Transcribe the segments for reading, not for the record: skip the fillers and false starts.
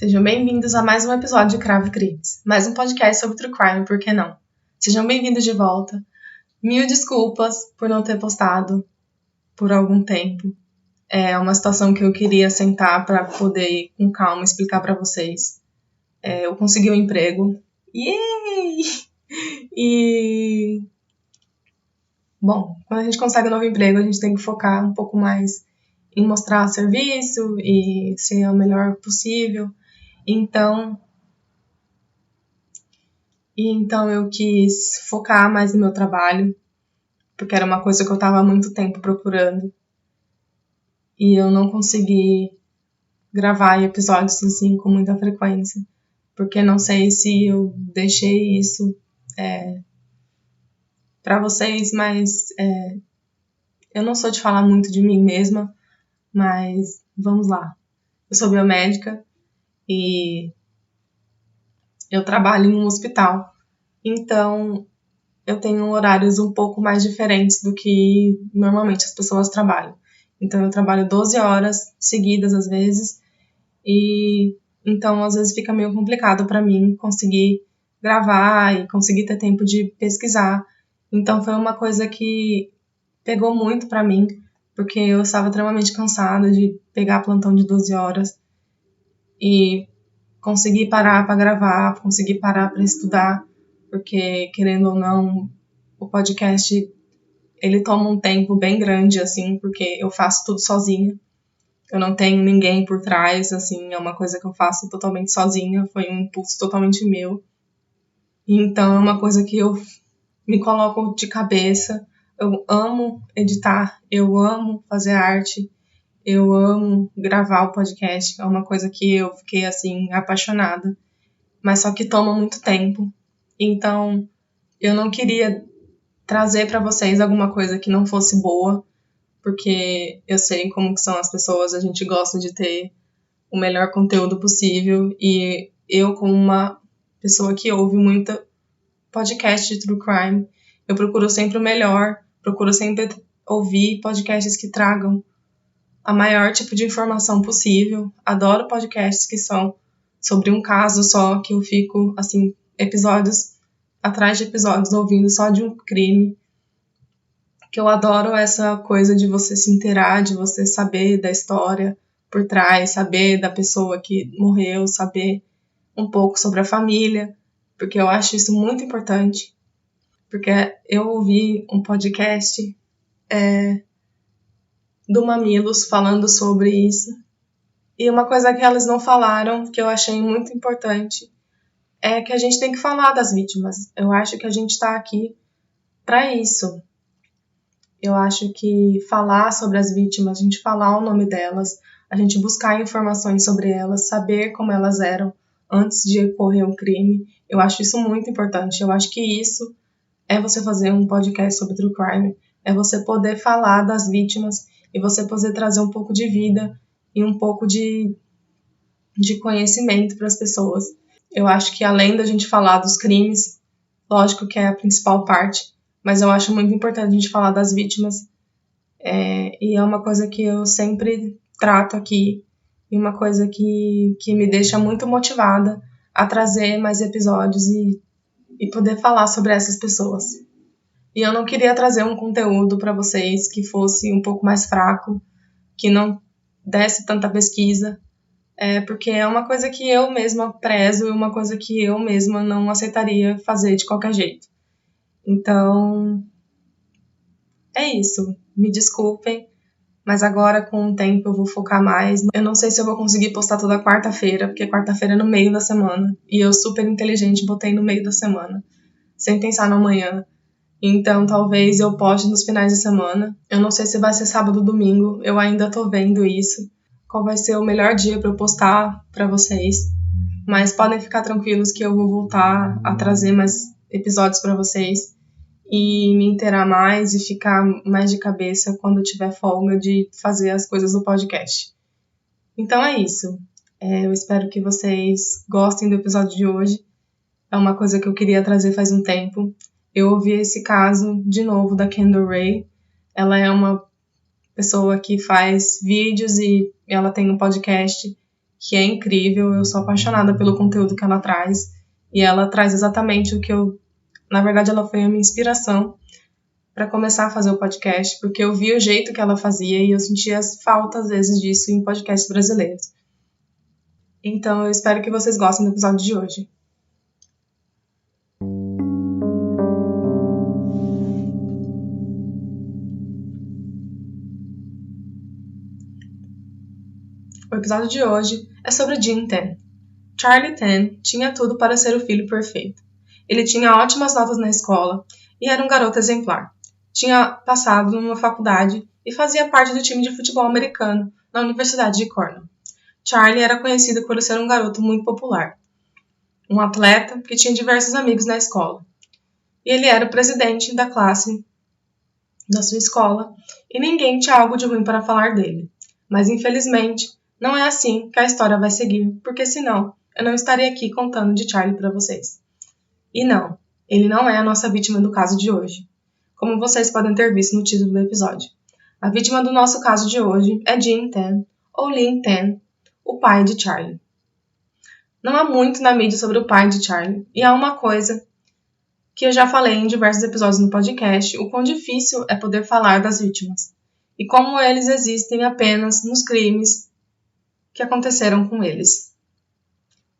Sejam bem-vindos a mais um episódio de Cravo Crimes, mais um podcast sobre True Crime, por que não? Sejam bem-vindos de volta. Mil desculpas por não ter postado por algum tempo. É uma situação que eu queria sentar para poder ir com calma explicar para vocês. Eu consegui um emprego. Yay! E... Bom, quando a gente consegue um novo emprego, a gente tem que focar um pouco mais em mostrar serviço e ser o melhor possível. Então eu quis focar mais no meu trabalho, porque era uma coisa que eu estava há muito tempo procurando. E eu não consegui gravar episódios assim com muita frequência, porque não sei se eu deixei isso para vocês, mas eu não sou de falar muito de mim mesma, mas vamos lá. Eu sou biomédica e eu trabalho em um hospital, então eu tenho horários um pouco mais diferentes do que normalmente as pessoas trabalham. Então eu trabalho 12 horas seguidas às vezes, e então às vezes fica meio complicado para mim conseguir gravar e conseguir ter tempo de pesquisar. Então foi uma coisa que pegou muito para mim, porque eu estava extremamente cansada de pegar plantão de 12 horas e conseguir parar para gravar, conseguir parar para estudar, porque querendo ou não, o podcast ele toma um tempo bem grande, assim, porque eu faço tudo sozinha. Eu não tenho ninguém por trás, assim, é uma coisa que eu faço totalmente sozinha, foi um impulso totalmente meu. Então é uma coisa que eu me coloco de cabeça. Eu amo editar, eu amo fazer arte, eu amo gravar o podcast, é uma coisa que eu fiquei, assim, apaixonada. Mas só que toma muito tempo. Então eu não queria trazer para vocês alguma coisa que não fosse boa, porque eu sei como que são as pessoas, a gente gosta de ter o melhor conteúdo possível, e eu, como uma pessoa que ouve muito podcast de True Crime, eu procuro sempre o melhor, procuro sempre ouvir podcasts que tragam a maior tipo de informação possível. Adoro podcasts que são sobre um caso só, que eu fico, assim, episódios atrás de episódios ouvindo só de um crime. Que eu adoro essa coisa de você se inteirar, de você saber da história por trás, saber da pessoa que morreu, saber um pouco sobre a família, porque eu acho isso muito importante. Porque eu ouvi um podcast do Mamilos falando sobre isso, e uma coisa que elas não falaram, que eu achei muito importante, é que a gente tem que falar das vítimas. Eu acho que a gente está aqui para isso. Eu acho que falar sobre as vítimas, a gente falar o nome delas, a gente buscar informações sobre elas, saber como elas eram antes de ocorrer um crime, eu acho isso muito importante. Eu acho que isso é você fazer um podcast sobre True Crime, é você poder falar das vítimas e você poder trazer um pouco de vida e um pouco de conhecimento para as pessoas. Eu acho que além da gente falar dos crimes, lógico que é a principal parte, mas eu acho muito importante a gente falar das vítimas, e é uma coisa que eu sempre trato aqui, e uma coisa que me deixa muito motivada a trazer mais episódios e poder falar sobre essas pessoas. E eu não queria trazer um conteúdo para vocês que fosse um pouco mais fraco, que não desse tanta pesquisa, porque é uma coisa que eu mesma prezo e uma coisa que eu mesma não aceitaria fazer de qualquer jeito. Então, é isso. Me desculpem, mas agora com o tempo eu vou focar mais. Eu não sei se eu vou conseguir postar toda quarta-feira, porque quarta-feira é no meio da semana. E eu, super inteligente, botei no meio da semana, sem pensar no amanhã. Então, talvez eu poste nos finais de semana. Eu não sei se vai ser sábado ou domingo, eu ainda tô vendo isso. Qual vai ser o melhor dia para eu postar para vocês. Mas podem ficar tranquilos que eu vou voltar a trazer mais episódios para vocês e me inteirar mais e ficar mais de cabeça quando eu tiver folga de fazer as coisas do podcast. Então é isso. Eu espero que vocês gostem do episódio de hoje. É uma coisa que eu queria trazer faz um tempo. Eu ouvi esse caso de novo da Kendall Rae. Ela é uma pessoa que faz vídeos e ela tem um podcast que é incrível. Eu sou apaixonada pelo conteúdo que ela traz, e ela traz exatamente o que na verdade, ela foi a minha inspiração para começar a fazer o podcast, porque eu vi o jeito que ela fazia e eu sentia falta, às vezes, disso em podcasts brasileiros. Então, eu espero que vocês gostem do episódio de hoje. O episódio de hoje é sobre Jim Tan. Charlie Tan tinha tudo para ser o filho perfeito. Ele tinha ótimas notas na escola e era um garoto exemplar. Tinha passado numa faculdade e fazia parte do time de futebol americano na Universidade de Cornell. Charlie era conhecido por ser um garoto muito popular, um atleta que tinha diversos amigos na escola. E ele era o presidente da classe da sua escola e ninguém tinha algo de ruim para falar dele. Mas infelizmente, não é assim que a história vai seguir, porque senão eu não estaria aqui contando de Charlie para vocês. E não, ele não é a nossa vítima do caso de hoje, como vocês podem ter visto no título do episódio. A vítima do nosso caso de hoje é Jim Tan, ou Lin Tan, o pai de Charlie. Não há muito na mídia sobre o pai de Charlie, e há uma coisa que eu já falei em diversos episódios no podcast, o quão difícil é poder falar das vítimas, e como eles existem apenas nos crimes que aconteceram com eles.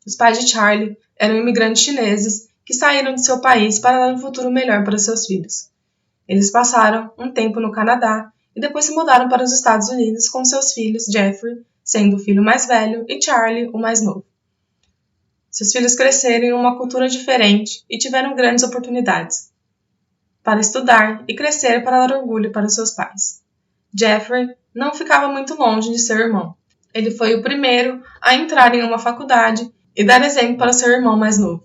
Os pais de Charlie eram imigrantes chineses que saíram de seu país para dar um futuro melhor para seus filhos. Eles passaram um tempo no Canadá e depois se mudaram para os Estados Unidos com seus filhos, Jeffrey, sendo o filho mais velho, e Charlie, o mais novo. Seus filhos cresceram em uma cultura diferente e tiveram grandes oportunidades para estudar e crescer para dar orgulho para seus pais. Jeffrey não ficava muito longe de seu irmão. Ele foi o primeiro a entrar em uma faculdade e dar exemplo para seu irmão mais novo.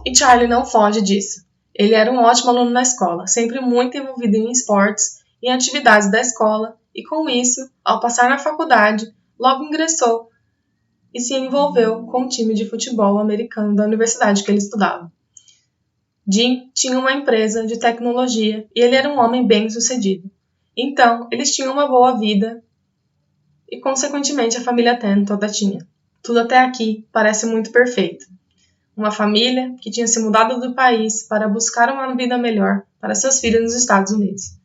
E Charlie não foge disso. Ele era um ótimo aluno na escola, sempre muito envolvido em esportes e em atividades da escola, e com isso, ao passar na faculdade, logo ingressou e se envolveu com o time de futebol americano da universidade que ele estudava. Jim tinha uma empresa de tecnologia e ele era um homem bem-sucedido. Então, eles tinham uma boa vida e, consequentemente, a família Tan toda tinha. Tudo até aqui parece muito perfeito. Uma família que tinha se mudado do país para buscar uma vida melhor para seus filhos nos Estados Unidos.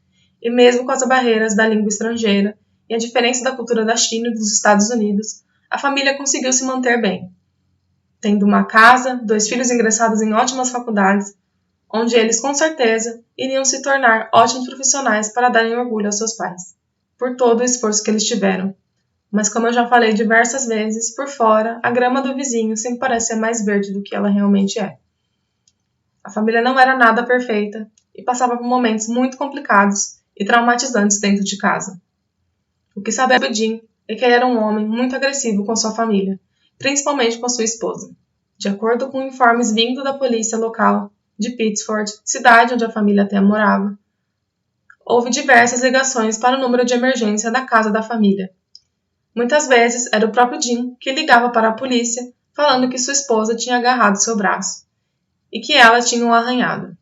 E mesmo com as barreiras da língua estrangeira e a diferença da cultura da China e dos Estados Unidos, a família conseguiu se manter bem, tendo uma casa, 2 filhos ingressados em ótimas faculdades, onde eles com certeza iriam se tornar ótimos profissionais para darem orgulho aos seus pais, por todo o esforço que eles tiveram. Mas como eu já falei diversas vezes, por fora, a grama do vizinho sempre parece ser mais verde do que ela realmente é. A família não era nada perfeita e passava por momentos muito complicados e traumatizantes dentro de casa. O que sabia Jim é que ele era um homem muito agressivo com sua família, principalmente com sua esposa. De acordo com informes vindo da polícia local de Pittsford, cidade onde a família até morava, houve diversas ligações para o número de emergência da casa da família. Muitas vezes era o próprio Jim que ligava para a polícia falando que sua esposa tinha agarrado seu braço e que ela tinha um arranhado,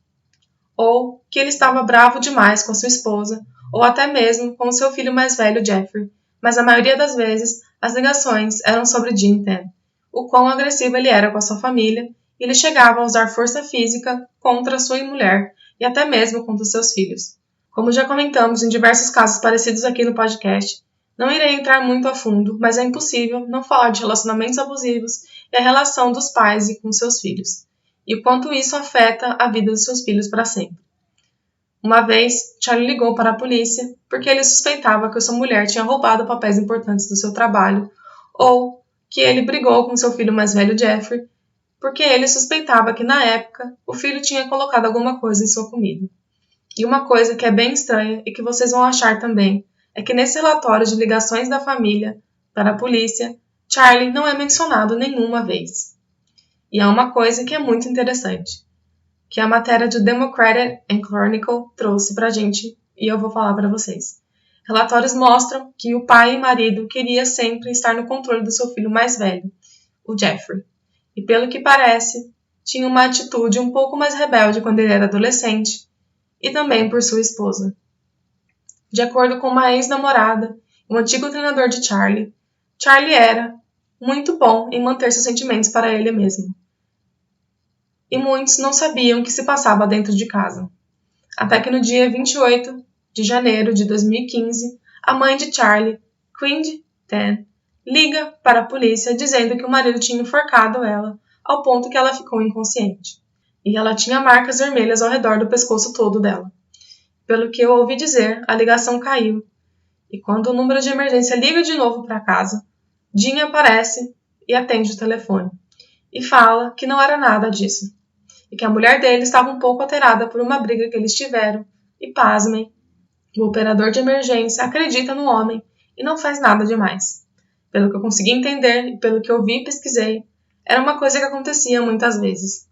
ou que ele estava bravo demais com sua esposa, ou até mesmo com seu filho mais velho, Jeffrey, mas a maioria das vezes as ligações eram sobre Jim Tan, o quão agressivo ele era com a sua família, e ele chegava a usar força física contra sua mulher e até mesmo contra seus filhos. Como já comentamos em diversos casos parecidos aqui no podcast, não irei entrar muito a fundo, mas é impossível não falar de relacionamentos abusivos e a relação dos pais e com seus filhos, e o quanto isso afeta a vida dos seus filhos para sempre. Uma vez, Charlie ligou para a polícia porque ele suspeitava que sua mulher tinha roubado papéis importantes do seu trabalho, ou que ele brigou com seu filho mais velho, Jeffrey, porque ele suspeitava que, na época, o filho tinha colocado alguma coisa em sua comida. E uma coisa que é bem estranha e que vocês vão achar também, é que nesse relatório de ligações da família para a polícia, Charlie não é mencionado nenhuma vez. E há uma coisa que é muito interessante, que a matéria do Democratic and Chronicle trouxe para a gente, e eu vou falar para vocês. Relatórios mostram que o pai e marido queria sempre estar no controle do seu filho mais velho, o Jeffrey. E pelo que parece, tinha uma atitude um pouco mais rebelde quando ele era adolescente, e também por sua esposa. De acordo com uma ex-namorada, um antigo treinador de Charlie, Charlie era muito bom em manter seus sentimentos para ele mesmo. E muitos não sabiam o que se passava dentro de casa. Até que no dia 28 de janeiro de 2015, a mãe de Charlie, Queen Tan, liga para a polícia dizendo que o marido tinha enforcado ela ao ponto que ela ficou inconsciente. E ela tinha marcas vermelhas ao redor do pescoço todo dela. Pelo que eu ouvi dizer, a ligação caiu. E quando o número de emergência liga de novo para casa, Jean aparece e atende o telefone. E fala que não era nada disso. E que a mulher dele estava um pouco alterada por uma briga que eles tiveram. E pasmem, o operador de emergência acredita no homem e não faz nada demais. Pelo que eu consegui entender e pelo que eu vi e pesquisei, era uma coisa que acontecia muitas vezes.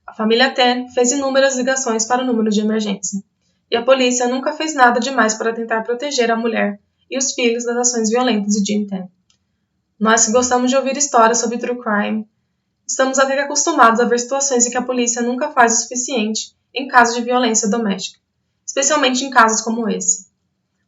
A família Tan fez inúmeras ligações para o número de emergência. E a polícia nunca fez nada demais para tentar proteger a mulher e os filhos das ações violentas de Jean Tan. Nós que gostamos de ouvir histórias sobre true crime, estamos até que acostumados a ver situações em que a polícia nunca faz o suficiente em casos de violência doméstica, especialmente em casos como esse.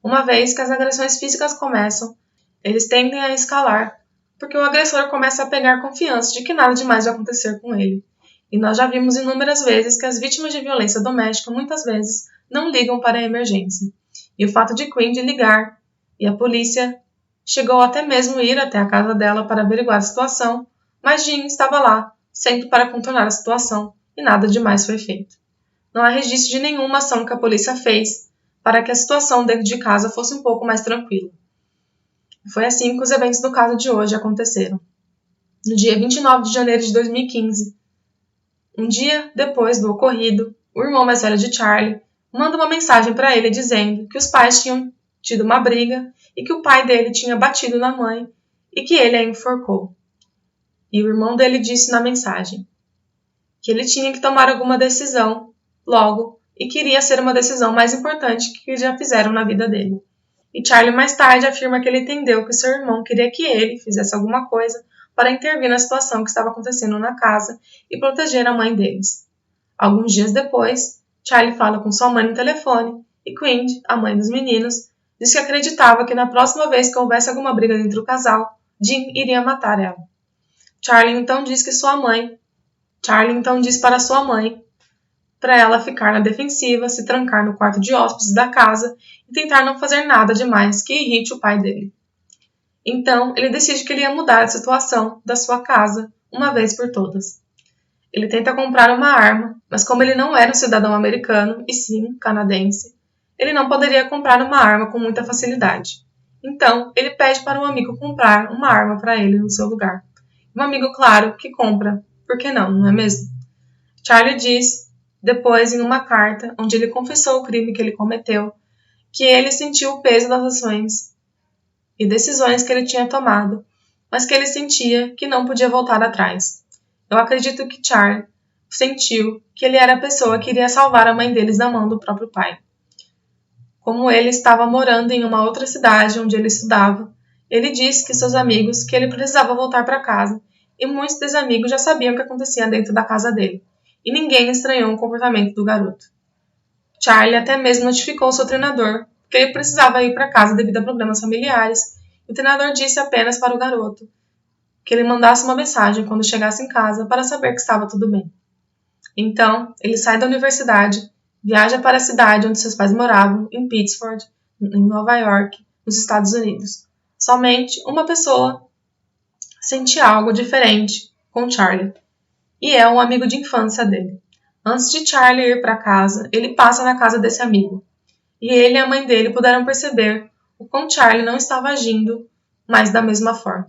Uma vez que as agressões físicas começam, eles tendem a escalar, porque o agressor começa a pegar confiança de que nada demais vai acontecer com ele. E nós já vimos inúmeras vezes que as vítimas de violência doméstica muitas vezes não ligam para a emergência. E o fato de Queen ligar e a polícia chegou até mesmo ir até a casa dela para averiguar a situação, mas Jean estava lá, sempre para contornar a situação, e nada demais foi feito. Não há registro de nenhuma ação que a polícia fez para que a situação dentro de casa fosse um pouco mais tranquila. E foi assim que os eventos do caso de hoje aconteceram. No dia 29 de janeiro de 2015, um dia depois do ocorrido, o irmão mais velho de Charlie manda uma mensagem para ele dizendo que os pais tinham tido uma briga e que o pai dele tinha batido na mãe e que ele a enforcou. E o irmão dele disse na mensagem que ele tinha que tomar alguma decisão logo e queria ser uma decisão mais importante que já fizeram na vida dele. E Charlie mais tarde afirma que ele entendeu que seu irmão queria que ele fizesse alguma coisa para intervir na situação que estava acontecendo na casa e proteger a mãe deles. Alguns dias depois, Charlie fala com sua mãe no telefone e Queen, a mãe dos meninos, diz que acreditava que na próxima vez que houvesse alguma briga entre o casal, Jean iria matar ela. Charlie então diz para sua mãe para ela ficar na defensiva, se trancar no quarto de hóspedes da casa e tentar não fazer nada demais que irrite o pai dele. Então, ele decide que ele ia mudar a situação da sua casa uma vez por todas. Ele tenta comprar uma arma, mas como ele não era um cidadão americano, e sim canadense, ele não poderia comprar uma arma com muita facilidade. Então, ele pede para um amigo comprar uma arma para ele no seu lugar. Um amigo, claro, que compra. Por que não, não é mesmo? Charlie diz, depois em uma carta, onde ele confessou o crime que ele cometeu, que ele sentiu o peso das ações e decisões que ele tinha tomado, mas que ele sentia que não podia voltar atrás. Eu acredito que Charlie sentiu que ele era a pessoa que iria salvar a mãe deles da mão do próprio pai. Como ele estava morando em uma outra cidade onde ele estudava, ele disse que seus amigos que ele precisava voltar para casa, e muitos dos amigos já sabiam o que acontecia dentro da casa dele, e ninguém estranhou o comportamento do garoto. Charlie até mesmo notificou seu treinador que ele precisava ir para casa devido a problemas familiares, e o treinador disse apenas para o garoto que ele mandasse uma mensagem quando chegasse em casa para saber que estava tudo bem. Então, ele sai da universidade, viaja para a cidade onde seus pais moravam, em Pittsford, em Nova York, nos Estados Unidos. Somente uma pessoa sente algo diferente com Charlie, e é um amigo de infância dele. Antes de Charlie ir para casa, ele passa na casa desse amigo, e ele e a mãe dele puderam perceber o quão Charlie não estava agindo mais da mesma forma.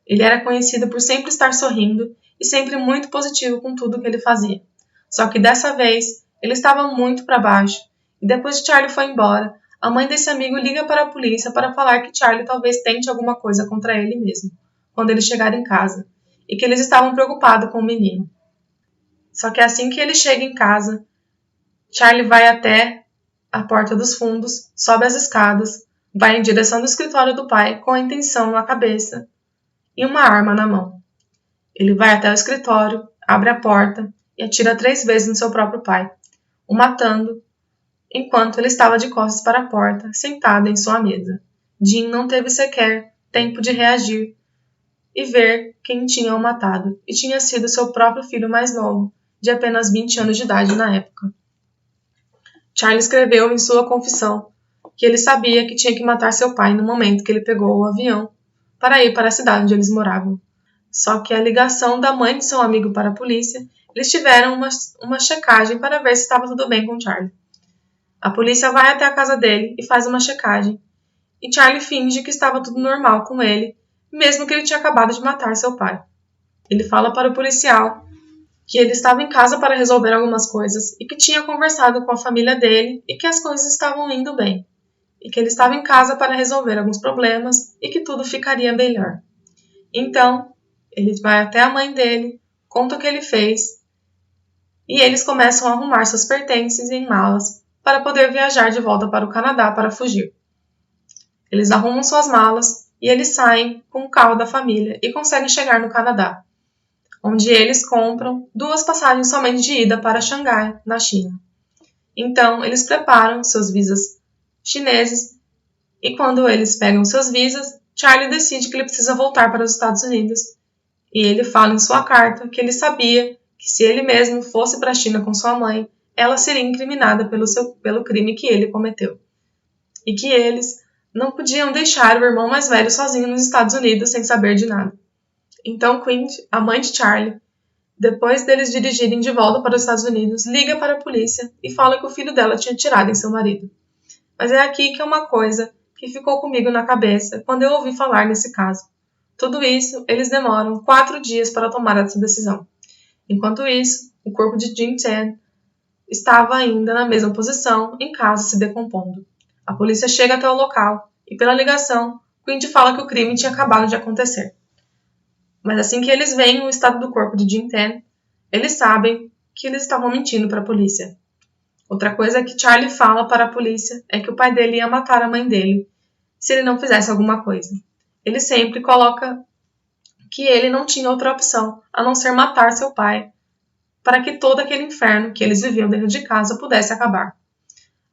Ele era conhecido por sempre estar sorrindo e sempre muito positivo com tudo que ele fazia. Só que dessa vez, ele estava muito para baixo, e depois que Charlie foi embora, a mãe desse amigo liga para a polícia para falar que Charlie talvez tente alguma coisa contra ele mesmo, quando ele chegar em casa, e que eles estavam preocupados com o menino. Só que assim que ele chega em casa, Charlie vai até a porta dos fundos, sobe as escadas, vai em direção do escritório do pai com a intenção na cabeça e uma arma na mão. Ele vai até o escritório, abre a porta e atira 3 vezes no seu próprio pai, o matando enquanto ele estava de costas para a porta, sentado em sua mesa. Jean não teve sequer tempo de reagir e ver quem tinha o matado, e tinha sido seu próprio filho mais novo, de apenas 20 anos de idade na época. Charlie escreveu em sua confissão que ele sabia que tinha que matar seu pai no momento que ele pegou o avião para ir para a cidade onde eles moravam. Só que a ligação da mãe de seu amigo para a polícia, eles tiveram uma checagem para ver se estava tudo bem com Charlie. A polícia vai até a casa dele e faz uma checagem, e Charlie finge que estava tudo normal com ele, mesmo que ele tinha acabado de matar seu pai. Ele fala para o policial que ele estava em casa para resolver algumas coisas e que tinha conversado com a família dele e que as coisas estavam indo bem, e que ele estava em casa para resolver alguns problemas e que tudo ficaria melhor. Então, ele vai até a mãe dele, conta o que ele fez, e eles começam a arrumar seus pertences em malas para poder viajar de volta para o Canadá para fugir. Eles arrumam suas malas e eles saem com o carro da família e conseguem chegar no Canadá, onde eles compram 2 passagens somente de ida para Xangai, na China. Então, eles preparam seus visas chineses e quando eles pegam seus visas, Charlie decide que ele precisa voltar para os Estados Unidos. E ele fala em sua carta que ele sabia que se ele mesmo fosse para a China com sua mãe, ela seria incriminada pelo crime que ele cometeu. E que eles não podiam deixar o irmão mais velho sozinho nos Estados Unidos sem saber de nada. Então Quint, a mãe de Charlie, depois deles dirigirem de volta para os Estados Unidos, liga para a polícia e fala que o filho dela tinha atirado em seu marido. Mas é aqui que é uma coisa que ficou comigo na cabeça quando eu ouvi falar nesse caso. Tudo isso, eles demoram 4 dias para tomar essa decisão. Enquanto isso, o corpo de Jim Tan estava ainda na mesma posição, em casa se decompondo. A polícia chega até o local e, pela ligação, Quint fala que o crime tinha acabado de acontecer. Mas assim que eles veem o estado do corpo de Jim Tan, eles sabem que eles estavam mentindo para a polícia. Outra coisa que Charlie fala para a polícia é que o pai dele ia matar a mãe dele se ele não fizesse alguma coisa. Ele sempre coloca que ele não tinha outra opção a não ser matar seu pai para que todo aquele inferno que eles viviam dentro de casa pudesse acabar.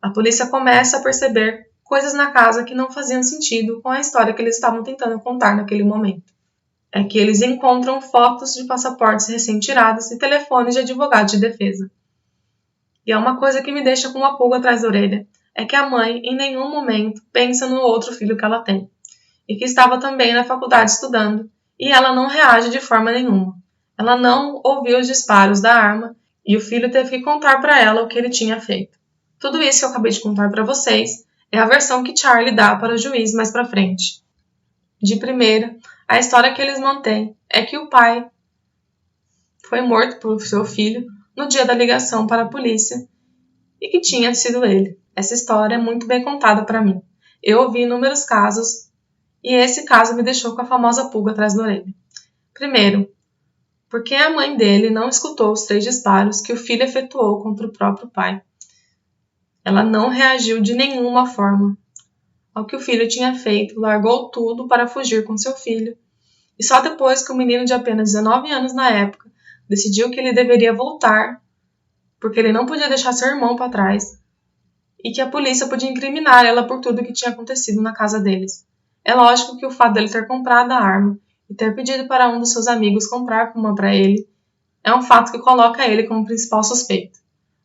A polícia começa a perceber coisas na casa que não faziam sentido com a história que eles estavam tentando contar naquele momento. É que eles encontram fotos de passaportes recém-tirados e telefones de advogados de defesa. E é uma coisa que me deixa com uma pulga atrás da orelha, é que a mãe em nenhum momento pensa no outro filho que ela tem, e que estava também na faculdade estudando, e ela não reage de forma nenhuma. Ela não ouviu os disparos da arma, e o filho teve que contar para ela o que ele tinha feito. Tudo isso que eu acabei de contar para vocês é a versão que Charlie dá para o juiz mais para frente. De primeira, a história que eles mantêm é que o pai foi morto por seu filho no dia da ligação para a polícia e que tinha sido ele. Essa história é muito bem contada para mim. Eu ouvi inúmeros casos e esse caso me deixou com a famosa pulga atrás da orelha. Primeiro, porque a mãe dele não escutou os 3 disparos que o filho efetuou contra o próprio pai. Ela não reagiu de nenhuma forma ao que o filho tinha feito, largou tudo para fugir com seu filho. E só depois que o menino de apenas 19 anos na época decidiu que ele deveria voltar, porque ele não podia deixar seu irmão para trás, e que a polícia podia incriminar ela por tudo o que tinha acontecido na casa deles. É lógico que o fato dele ter comprado a arma e ter pedido para um dos seus amigos comprar uma para ele é um fato que coloca ele como principal suspeito.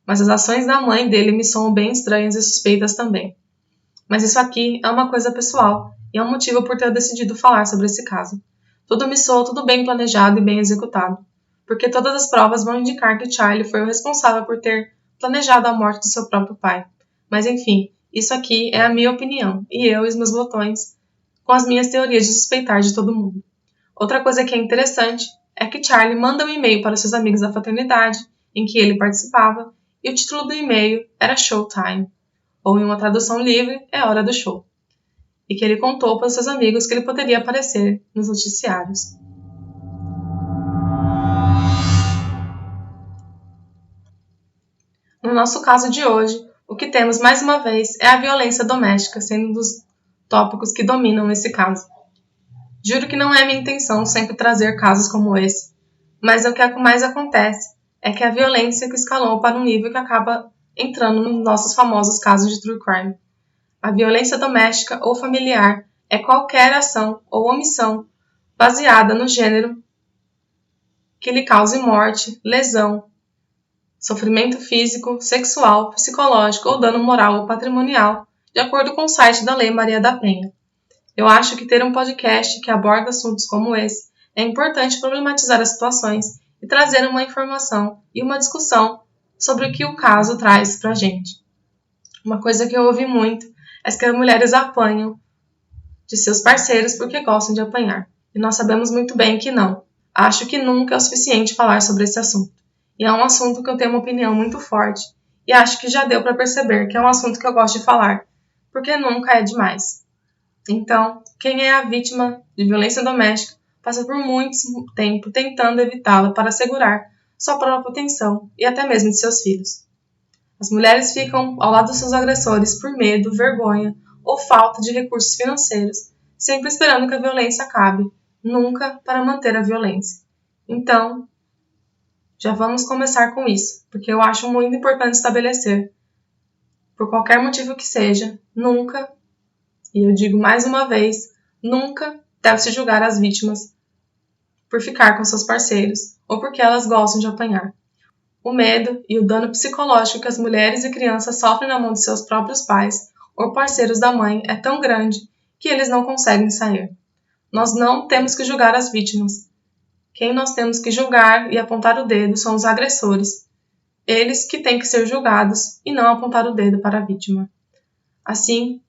Mas as ações da mãe dele me soam bem estranhas e suspeitas também. Mas isso aqui é uma coisa pessoal e é um motivo por ter decidido falar sobre esse caso. Tudo me soa tudo bem planejado e bem executado, porque todas as provas vão indicar que Charlie foi o responsável por ter planejado a morte de seu próprio pai. Mas enfim, isso aqui é a minha opinião, e eu e os meus botões, com as minhas teorias de suspeitar de todo mundo. Outra coisa que é interessante é que Charlie manda um e-mail para seus amigos da fraternidade, em que ele participava, e o título do e-mail era Showtime, ou em uma tradução livre, é hora do show. E que ele contou para os seus amigos que ele poderia aparecer nos noticiários. No nosso caso de hoje, o que temos mais uma vez é a violência doméstica sendo um dos tópicos que dominam esse caso. Juro que não é minha intenção sempre trazer casos como esse, mas o que mais acontece é que a violência que escalou para um nível que acaba entrando nos nossos famosos casos de true crime. A violência doméstica ou familiar é qualquer ação ou omissão baseada no gênero que lhe cause morte, lesão, sofrimento físico, sexual, psicológico ou dano moral ou patrimonial, de acordo com o site da Lei Maria da Penha. Eu acho que ter um podcast que aborda assuntos como esse é importante problematizar as situações e trazer uma informação e uma discussão sobre o que o caso traz pra gente. Uma coisa que eu ouvi muito é que as mulheres apanham de seus parceiros porque gostam de apanhar. E nós sabemos muito bem que não. Acho que nunca é o suficiente falar sobre esse assunto. E é um assunto que eu tenho uma opinião muito forte. E acho que já deu para perceber que é um assunto que eu gosto de falar. Porque nunca é demais. Então, quem é a vítima de violência doméstica passa por muito tempo tentando evitá-la para assegurar sua própria proteção e até mesmo de seus filhos. As mulheres ficam ao lado dos seus agressores por medo, vergonha ou falta de recursos financeiros, sempre esperando que a violência acabe, nunca para manter a violência. Então, já vamos começar com isso, porque eu acho muito importante estabelecer, por qualquer motivo que seja, nunca, e eu digo mais uma vez, nunca deve-se julgar as vítimas por ficar com seus parceiros ou porque elas gostam de apanhar. O medo e o dano psicológico que as mulheres e crianças sofrem na mão de seus próprios pais ou parceiros da mãe é tão grande que eles não conseguem sair. Nós não temos que julgar as vítimas. Quem nós temos que julgar e apontar o dedo são os agressores. Eles que têm que ser julgados e não apontar o dedo para a vítima. Assim,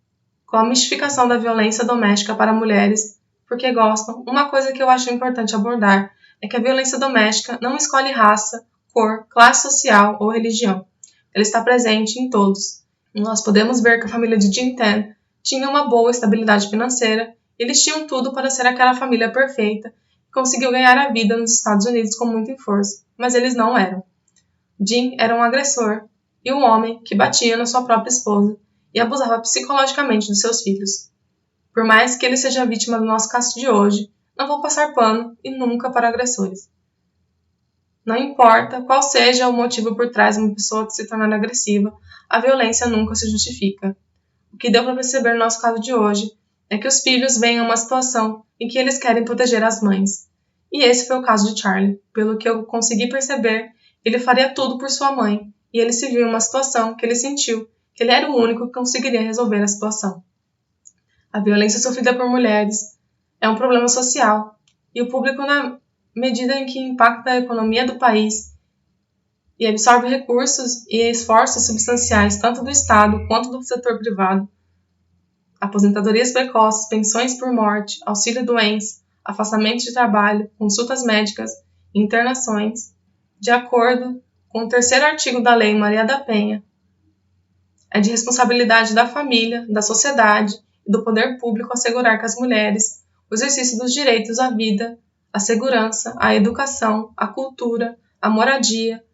com a mistificação da violência doméstica para mulheres, porque gostam, uma coisa que eu acho importante abordar é que a violência doméstica não escolhe raça, cor, classe social ou religião. Ela está presente em todos. Nós podemos ver que a família de Jim Tan tinha uma boa estabilidade financeira, eles tinham tudo para ser aquela família perfeita e conseguiu ganhar a vida nos Estados Unidos com muita força, mas eles não eram. Jim era um agressor e um homem que batia na sua própria esposa e abusava psicologicamente dos seus filhos. Por mais que ele seja vítima do nosso caso de hoje, não vou passar pano e nunca para agressores. Não importa qual seja o motivo por trás de uma pessoa se tornar agressiva, a violência nunca se justifica. O que deu para perceber no nosso caso de hoje é que os filhos veem a uma situação em que eles querem proteger as mães. E esse foi o caso de Charlie. Pelo que eu consegui perceber, ele faria tudo por sua mãe, e ele se viu em uma situação que ele sentiu que ele era o único que conseguiria resolver a situação. A violência sofrida por mulheres é um problema social, e o público, na medida em que impacta a economia do país e absorve recursos e esforços substanciais tanto do Estado quanto do setor privado, aposentadorias precoces, pensões por morte, auxílio-doença, afastamento de trabalho, consultas médicas e internações, de acordo com o 3º artigo da Lei Maria da Penha, é de responsabilidade da família, da sociedade e do poder público assegurar que as mulheres, o exercício dos direitos à vida, à segurança, à educação, à cultura, à moradia,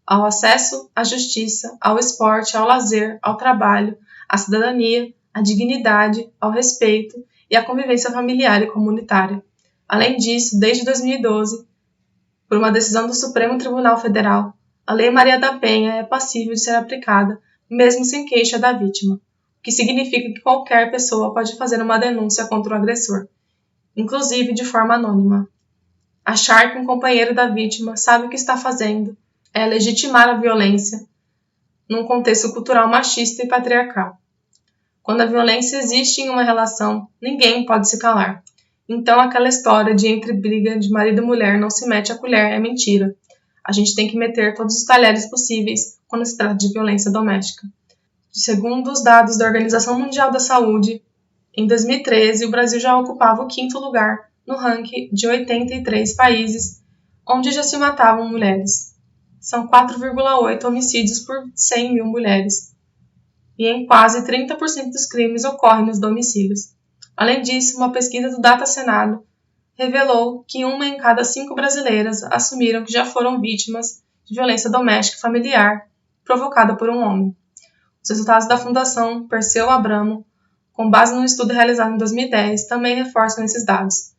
ao acesso à justiça, ao esporte, ao lazer, ao trabalho, à cidadania, à dignidade, ao respeito e à convivência familiar e comunitária. Além disso, desde 2012, por uma decisão do Supremo Tribunal Federal, a Lei Maria da Penha é passível de ser aplicada, mesmo sem queixa da vítima, o que significa que qualquer pessoa pode fazer uma denúncia contra o agressor, inclusive de forma anônima. Achar que um companheiro da vítima sabe o que está fazendo é legitimar a violência num contexto cultural machista e patriarcal. Quando a violência existe em uma relação, ninguém pode se calar. Então aquela história de entre briga de marido e mulher não se mete a colher é mentira. A gente tem que meter todos os talheres possíveis quando se trata de violência doméstica. Segundo os dados da Organização Mundial da Saúde, em 2013 o Brasil já ocupava o 5º lugar no ranking de 83 países onde já se matavam mulheres. São 4,8 homicídios por 100 mil mulheres. E em quase 30% dos crimes ocorrem nos domicílios. Além disso, uma pesquisa do Data Senado revelou que 1 em cada 5 brasileiras assumiram que já foram vítimas de violência doméstica e familiar provocada por um homem. Os resultados da Fundação Perseu Abramo, com base num estudo realizado em 2010, também reforçam esses dados.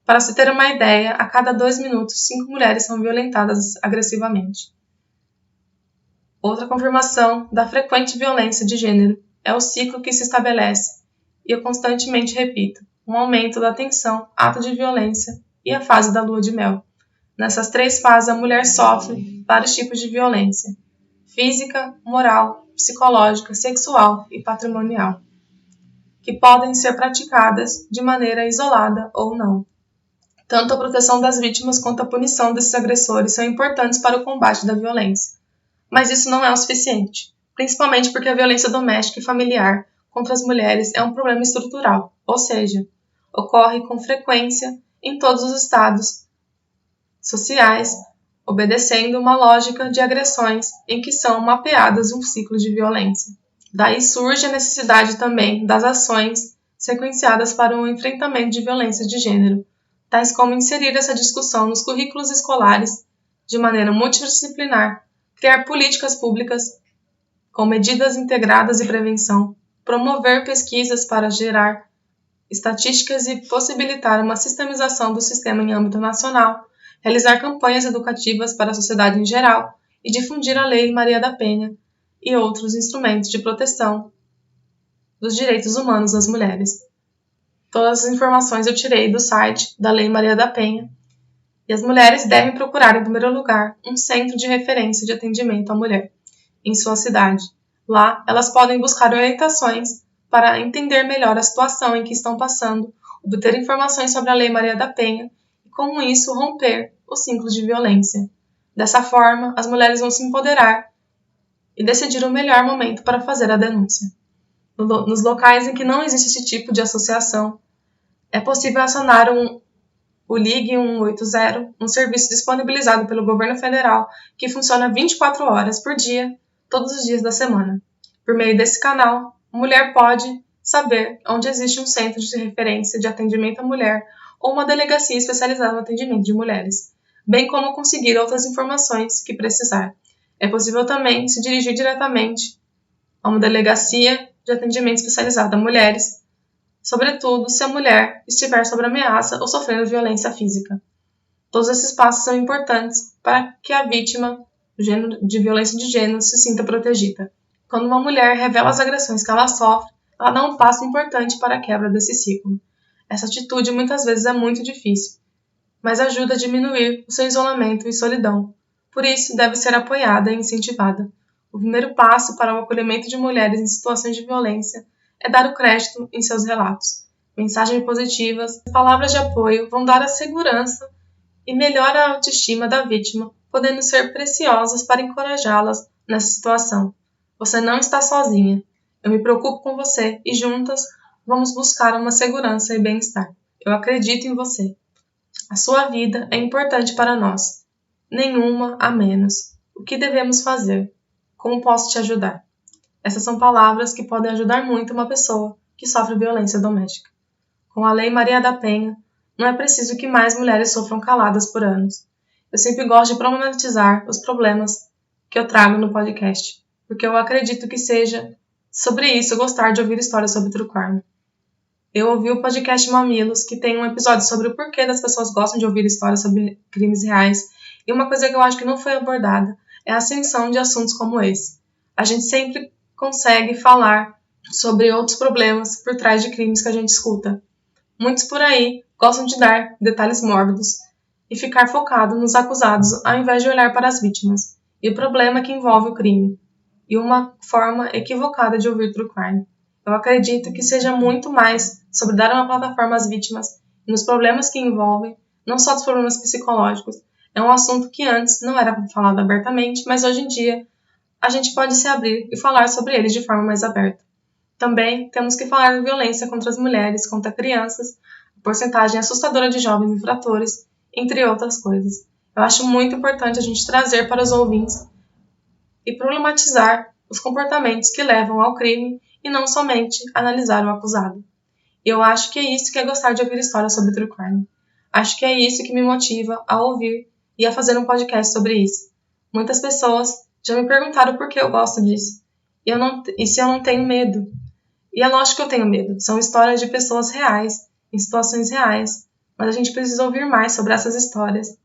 Para se ter uma ideia, a cada 2 minutos, 5 mulheres são violentadas agressivamente. Outra confirmação da frequente violência de gênero é o ciclo que se estabelece, e eu constantemente repito, um aumento da tensão, ato de violência e a fase da lua de mel. Nessas 3 fases, a mulher sofre vários tipos de violência: física, moral, psicológica, sexual e patrimonial, que podem ser praticadas de maneira isolada ou não. Tanto a proteção das vítimas quanto a punição desses agressores são importantes para o combate da violência. Mas isso não é o suficiente, principalmente porque a violência doméstica e familiar contra as mulheres é um problema estrutural, ou seja, ocorre com frequência em todos os estados sociais, obedecendo uma lógica de agressões em que são mapeadas um ciclo de violência. Daí surge a necessidade também das ações sequenciadas para o enfrentamento de violência de gênero, tais como inserir essa discussão nos currículos escolares de maneira multidisciplinar, criar políticas públicas com medidas integradas de prevenção, promover pesquisas para gerar estatísticas e possibilitar uma sistemização do sistema em âmbito nacional, realizar campanhas educativas para a sociedade em geral e difundir a Lei Maria da Penha e outros instrumentos de proteção dos direitos humanos das mulheres. Todas as informações eu tirei do site da Lei Maria da Penha, e as mulheres devem procurar, em primeiro lugar, um centro de referência de atendimento à mulher em sua cidade. Lá, elas podem buscar orientações para entender melhor a situação em que estão passando, obter informações sobre a Lei Maria da Penha e, com isso, romper o ciclo de violência. Dessa forma, as mulheres vão se empoderar e decidir o melhor momento para fazer a denúncia. Nos locais em que não existe esse tipo de associação, é possível acionar o Ligue 180, um serviço disponibilizado pelo governo federal que funciona 24 horas por dia, todos os dias da semana. Por meio desse canal, a mulher pode saber onde existe um centro de referência de atendimento à mulher ou uma delegacia especializada no atendimento de mulheres, bem como conseguir outras informações que precisar. É possível também se dirigir diretamente a uma delegacia de atendimento especializada a mulheres, sobretudo se a mulher estiver sob ameaça ou sofrendo violência física. Todos esses passos são importantes para que a vítima de violência de gênero se sinta protegida. Quando uma mulher revela as agressões que ela sofre, ela dá um passo importante para a quebra desse ciclo. Essa atitude muitas vezes é muito difícil, mas ajuda a diminuir o seu isolamento e solidão. Por isso, deve ser apoiada e incentivada. O primeiro passo para o acolhimento de mulheres em situações de violência é dar o crédito em seus relatos. Mensagens positivas, palavras de apoio vão dar a segurança e melhor a autoestima da vítima, podendo ser preciosas para encorajá-las nessa situação. Você não está sozinha. Eu me preocupo com você e juntas vamos buscar uma segurança e bem-estar. Eu acredito em você. A sua vida é importante para nós. Nenhuma a menos. O que devemos fazer? Como posso te ajudar? Essas são palavras que podem ajudar muito uma pessoa que sofre violência doméstica. Com a Lei Maria da Penha, não é preciso que mais mulheres sofram caladas por anos. Eu sempre gosto de problematizar os problemas que eu trago no podcast, porque eu acredito que seja sobre isso gostar de ouvir histórias sobre true crime. Eu ouvi o podcast Mamilos, que tem um episódio sobre o porquê das pessoas gostam de ouvir histórias sobre crimes reais, e uma coisa que eu acho que não foi abordada é a ascensão de assuntos como esse. A gente sempre consegue falar sobre outros problemas por trás de crimes que a gente escuta. Muitos por aí gostam de dar detalhes mórbidos e ficar focado nos acusados ao invés de olhar para as vítimas e o problema que envolve o crime, e uma forma equivocada de ouvir true crime. Eu acredito que seja muito mais sobre dar uma plataforma às vítimas e nos problemas que envolvem, não só dos problemas psicológicos. É um assunto que antes não era falado abertamente, mas hoje em dia a gente pode se abrir e falar sobre eles de forma mais aberta. Também temos que falar da violência contra as mulheres, contra crianças, a porcentagem assustadora de jovens infratores, entre outras coisas. Eu acho muito importante a gente trazer para os ouvintes e problematizar os comportamentos que levam ao crime e não somente analisar o acusado. E eu acho que é isso que é gostar de ouvir histórias sobre true crime. Acho que é isso que me motiva a ouvir e a fazer um podcast sobre isso. Muitas pessoas já me perguntaram por que eu gosto disso. E se eu não tenho medo. E é lógico que eu tenho medo. São histórias de pessoas reais, em situações reais. Mas a gente precisa ouvir mais sobre essas histórias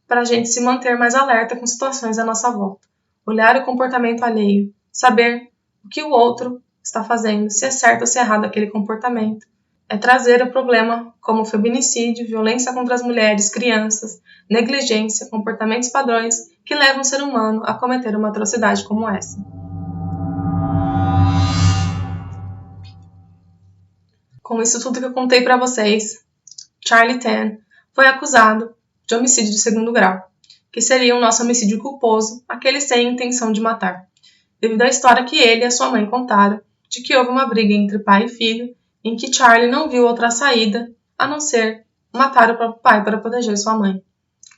para a gente se manter mais alerta com situações à nossa volta. Olhar o comportamento alheio. Saber o que o outro está fazendo, se é certo ou se é errado aquele comportamento. é trazer o problema como feminicídio, violência contra as mulheres, crianças, negligência, comportamentos padrões que levam o ser humano a cometer uma atrocidade como essa. Com isso tudo que eu contei para vocês, Charlie Tan foi acusado de homicídio de segundo grau, que seria o nosso homicídio culposo, aquele sem intenção de matar, devido à história que ele e a sua mãe contaram de que houve uma briga entre pai e filho, em que Charlie não viu outra saída a não ser matar o próprio pai para proteger sua mãe.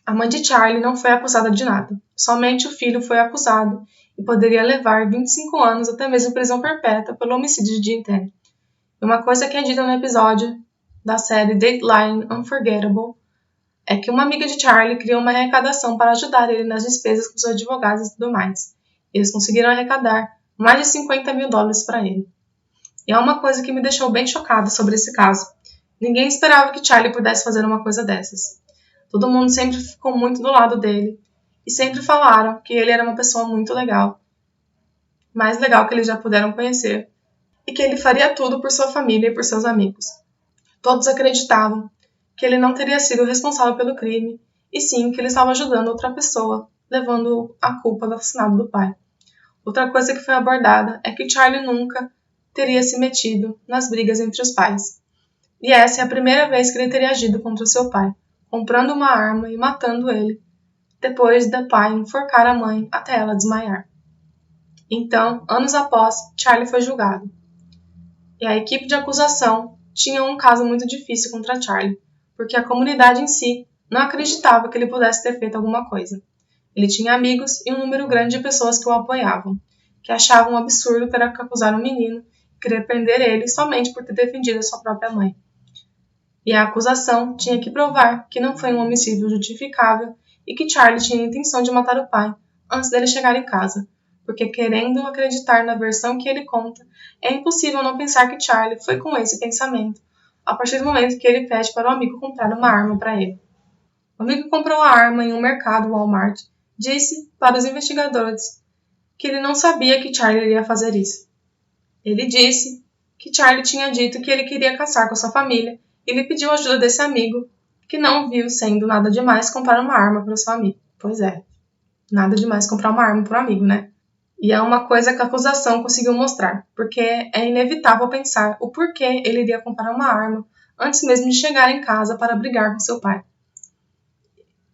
A mãe de Charlie não foi acusada de nada, somente o filho foi acusado e poderia levar 25 anos até mesmo prisão perpétua pelo homicídio de Jim Tan. E uma coisa que é dita no episódio da série Dateline Unforgettable é que uma amiga de Charlie criou uma arrecadação para ajudar ele nas despesas com seus advogados e tudo mais. Eles conseguiram arrecadar mais de $50 mil para ele. E é uma coisa que me deixou bem chocada sobre esse caso. Ninguém esperava que Charlie pudesse fazer uma coisa dessas. Todo mundo sempre ficou muito do lado dele e sempre falaram que ele era uma pessoa muito legal, mais legal que eles já puderam conhecer, e que ele faria tudo por sua família e por seus amigos. Todos acreditavam que ele não teria sido responsável pelo crime, e sim que ele estava ajudando outra pessoa, levando a culpa do assassinato do pai. Outra coisa que foi abordada é que Charlie nunca teria se metido nas brigas entre os pais. E essa é a primeira vez que ele teria agido contra seu pai, comprando uma arma e matando ele, depois do pai enforcar a mãe até ela desmaiar. Então, anos após, Charlie foi julgado. E a equipe de acusação tinha um caso muito difícil contra Charlie, porque a comunidade em si não acreditava que ele pudesse ter feito alguma coisa. Ele tinha amigos e um número grande de pessoas que o apoiavam, que achavam um absurdo ter que acusar um menino e querer prender ele somente por ter defendido a sua própria mãe. E a acusação tinha que provar que não foi um homicídio justificável e que Charlie tinha a intenção de matar o pai antes dele chegar em casa, porque querendo acreditar na versão que ele conta, é impossível não pensar que Charlie foi com esse pensamento, a partir do momento que ele pede para o amigo comprar uma arma para ele. O amigo comprou a arma em um mercado Walmart, disse para os investigadores que ele não sabia que Charlie iria fazer isso. Ele disse que Charlie tinha dito que ele queria caçar com sua família e ele pediu a ajuda desse amigo, que não viu sendo nada demais comprar uma arma para o seu amigo. Pois é, nada demais comprar uma arma para um amigo, né? E é uma coisa que a acusação conseguiu mostrar, porque é inevitável pensar o porquê ele iria comprar uma arma antes mesmo de chegar em casa para brigar com seu pai.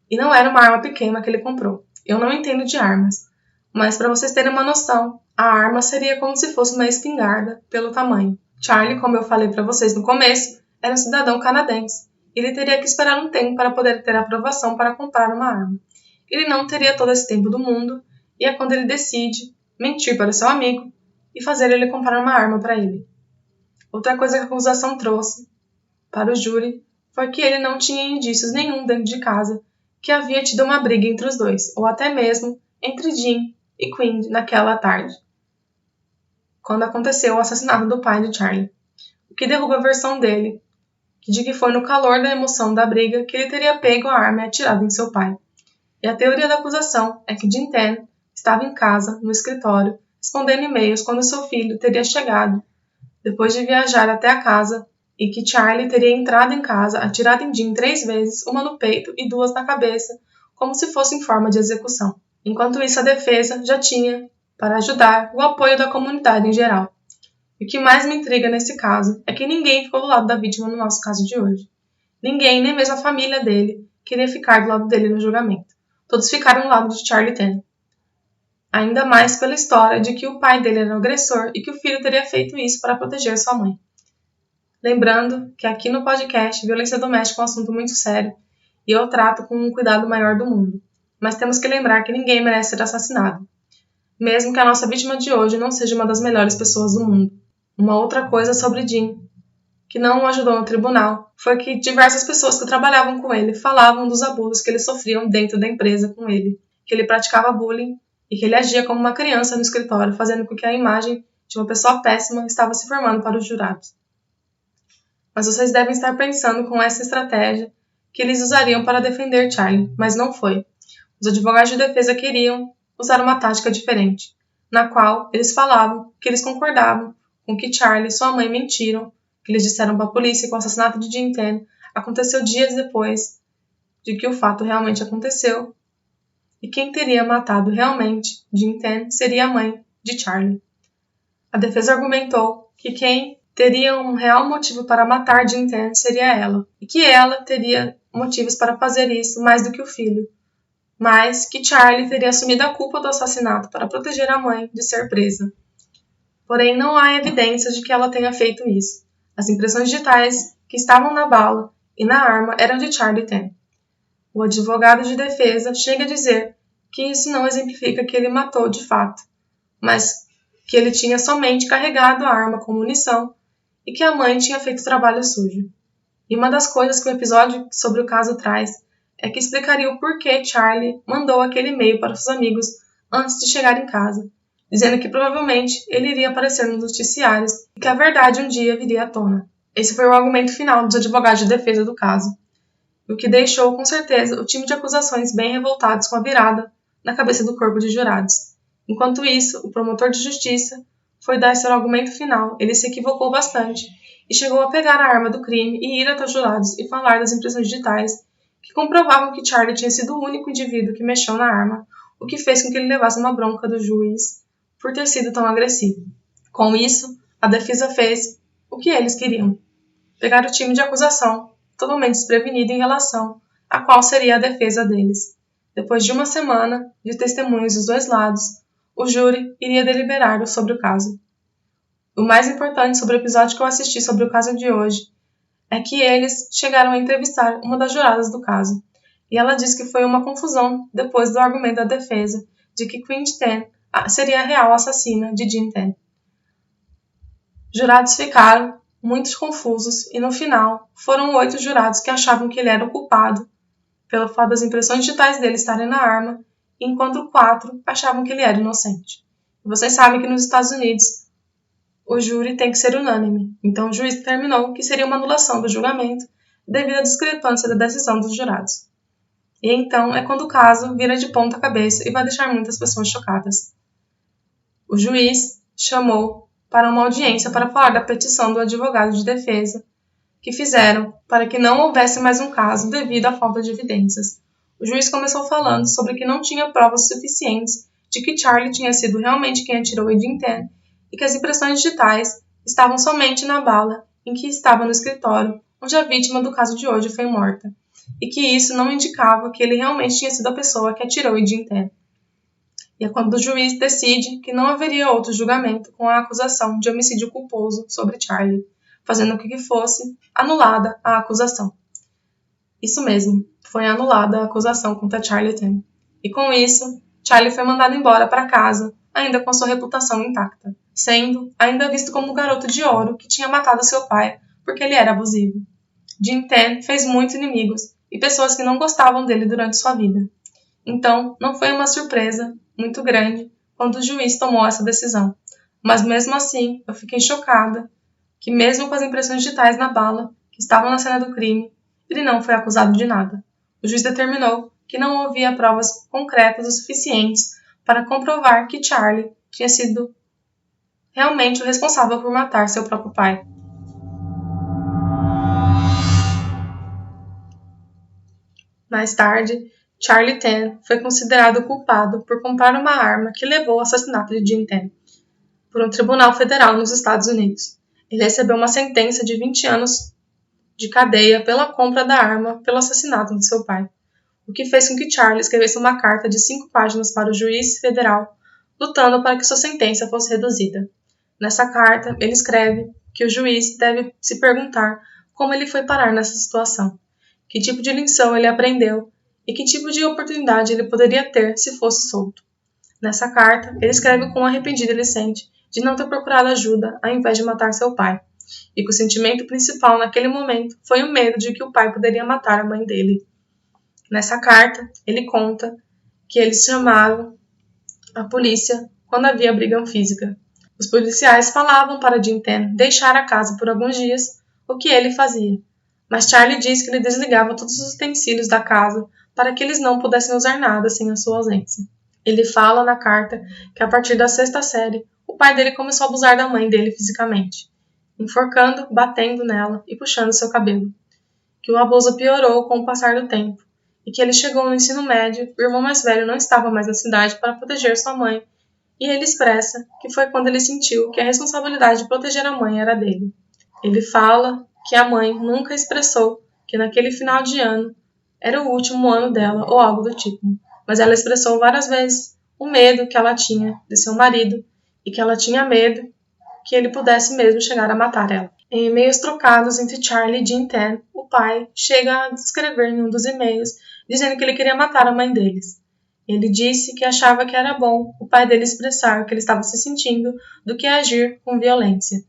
E não era uma arma pequena que ele comprou. Eu não entendo de armas, mas para vocês terem uma noção, a arma seria como se fosse uma espingarda pelo tamanho. Charlie, como eu falei para vocês no começo, era um cidadão canadense. Ele teria que esperar um tempo para poder ter aprovação para comprar uma arma. Ele não teria todo esse tempo do mundo, e é quando ele decide mentir para seu amigo e fazer ele comprar uma arma para ele. Outra coisa que a acusação trouxe para o júri foi que ele não tinha indícios nenhum dentro de casa que havia tido uma briga entre os dois, ou até mesmo entre Jim e Quinn naquela tarde, quando aconteceu o assassinato do pai de Charlie, o que derruba a versão dele, de que foi no calor da emoção da briga que ele teria pego a arma e atirado em seu pai. E a teoria da acusação é que Jim Tan estava em casa, no escritório, respondendo e-mails quando seu filho teria chegado, depois de viajar até a casa, e que Charlie teria entrado em casa, atirado em Jim 3 vezes, uma no peito e 2 na cabeça, como se fosse em forma de execução. Enquanto isso, a defesa já tinha, para ajudar, o apoio da comunidade em geral. E o que mais me intriga nesse caso é que ninguém ficou do lado da vítima no nosso caso de hoje. Ninguém, nem mesmo a família dele, queria ficar do lado dele no julgamento. Todos ficaram do lado de Charlie Tan. Ainda mais pela história de que o pai dele era o agressor e que o filho teria feito isso para proteger sua mãe. Lembrando que aqui no podcast, violência doméstica é um assunto muito sério e eu trato com um cuidado maior do mundo. Mas temos que lembrar que ninguém merece ser assassinado, mesmo que a nossa vítima de hoje não seja uma das melhores pessoas do mundo. Uma outra coisa sobre Jim, que não o ajudou no tribunal, foi que diversas pessoas que trabalhavam com ele falavam dos abusos que eles sofriam dentro da empresa com ele, que ele praticava bullying e que ele agia como uma criança no escritório, fazendo com que a imagem de uma pessoa péssima estava se formando para os jurados. Mas vocês devem estar pensando com essa estratégia que eles usariam para defender Charlie, mas não foi. Os advogados de defesa queriam usar uma tática diferente, na qual eles falavam que eles concordavam com que Charlie e sua mãe mentiram, que eles disseram para a polícia que o assassinato de Jin-Ten aconteceu dias depois de que o fato realmente aconteceu, e quem teria matado realmente Jin-Ten seria a mãe de Charlie. A defesa argumentou que quem teria um real motivo para matar Jin-Ten seria ela, e que ela teria motivos para fazer isso mais do que o filho, mas que Charlie teria assumido a culpa do assassinato para proteger a mãe de ser presa. Porém, não há evidências de que ela tenha feito isso. As impressões digitais que estavam na bala e na arma eram de Charlie Ten. O advogado de defesa chega a dizer que isso não exemplifica que ele matou de fato, mas que ele tinha somente carregado a arma com munição e que a mãe tinha feito trabalho sujo. E uma das coisas que o episódio sobre o caso traz é que explicaria o porquê Charlie mandou aquele e-mail para os amigos antes de chegar em casa, dizendo que provavelmente ele iria aparecer nos noticiários e que a verdade um dia viria à tona. Esse foi o argumento final dos advogados de defesa do caso, o que deixou, com certeza, o time de acusações bem revoltados com a virada na cabeça do corpo de jurados. Enquanto isso, o promotor de justiça foi dar seu argumento final. Ele se equivocou bastante e chegou a pegar a arma do crime e ir até os jurados e falar das impressões digitais que comprovavam que Charlie tinha sido o único indivíduo que mexeu na arma, o que fez com que ele levasse uma bronca do juiz por ter sido tão agressivo. Com isso, a defesa fez o que eles queriam: pegar o time de acusação totalmente desprevenido em relação a qual seria a defesa deles. Depois de uma semana de testemunhos dos dois lados, o júri iria deliberar sobre o caso. O mais importante sobre o episódio que eu assisti sobre o caso de hoje é que eles chegaram a entrevistar uma das juradas do caso, e ela disse que foi uma confusão depois do argumento da defesa de que Queen Ten seria a real assassina de Jin-Ten. Jurados ficaram muito confusos e no final foram 8 jurados que achavam que ele era o culpado pelo fato das impressões digitais dele estarem na arma, enquanto 4 achavam que ele era inocente. E vocês sabem que nos Estados Unidos o júri tem que ser unânime, então o juiz determinou que seria uma anulação do julgamento devido à discrepância da decisão dos jurados. E então é quando o caso vira de ponta cabeça e vai deixar muitas pessoas chocadas. O juiz chamou para uma audiência para falar da petição do advogado de defesa que fizeram para que não houvesse mais um caso devido à falta de evidências. O juiz começou falando sobre que não tinha provas suficientes de que Charlie tinha sido realmente quem atirou em Jin-Ten e que as impressões digitais estavam somente na bala em que estava no escritório onde a vítima do caso de hoje foi morta, e que isso não indicava que ele realmente tinha sido a pessoa que atirou em Jin-Ten. E é quando o juiz decide que não haveria outro julgamento com a acusação de homicídio culposo sobre Charlie, fazendo com que fosse anulada a acusação. Isso mesmo, foi anulada a acusação contra Charlie Ten. E com isso, Charlie foi mandado embora para casa, ainda com sua reputação intacta, sendo ainda visto como um garoto de ouro que tinha matado seu pai porque ele era abusivo. Jin-Ten fez muitos inimigos e pessoas que não gostavam dele durante sua vida. Então, não foi uma surpresa muito grande quando o juiz tomou essa decisão. Mas mesmo assim, eu fiquei chocada que mesmo com as impressões digitais na bala que estavam na cena do crime, ele não foi acusado de nada. O juiz determinou que não havia provas concretas o suficientes para comprovar que Charlie tinha sido realmente o responsável por matar seu próprio pai. Mais tarde, Charlie Ten foi considerado culpado por comprar uma arma que levou ao assassinato de Jin-Ten por um tribunal federal nos Estados Unidos. Ele recebeu uma sentença de 20 anos de cadeia pela compra da arma pelo assassinato de seu pai, o que fez com que Charlie escrevesse uma carta de 5 páginas para o juiz federal, lutando para que sua sentença fosse reduzida. Nessa carta, ele escreve que o juiz deve se perguntar como ele foi parar nessa situação, que tipo de lição ele aprendeu e que tipo de oportunidade ele poderia ter se fosse solto. Nessa carta, ele escreve o quão arrependido ele sente de não ter procurado ajuda ao invés de matar seu pai, e que o sentimento principal naquele momento foi o medo de que o pai poderia matar a mãe dele. Nessa carta, ele conta que eles chamaram a polícia quando havia briga física. Os policiais falavam para Jin-Ten deixar a casa por alguns dias, o que ele fazia. Mas Charlie diz que ele desligava todos os utensílios da casa para que eles não pudessem usar nada sem a sua ausência. Ele fala na carta que a partir da 6ª série, o pai dele começou a abusar da mãe dele fisicamente. enforcando, batendo nela e puxando seu cabelo. Que o abuso piorou com o passar do tempo, e que ele chegou no ensino médio, o irmão mais velho não estava mais na cidade para proteger sua mãe, e ele expressa que foi quando ele sentiu que a responsabilidade de proteger a mãe era dele. Ele fala que a mãe nunca expressou que naquele final de ano era o último ano dela ou algo do tipo, mas ela expressou várias vezes o medo que ela tinha de seu marido e que ela tinha medo que ele pudesse mesmo chegar a matar ela. Em e-mails trocados entre Charlie e Jim Tan, o pai chega a descrever em um dos e-mails dizendo que ele queria matar a mãe deles. Ele disse que achava que era bom o pai dele expressar o que ele estava se sentindo do que agir com violência.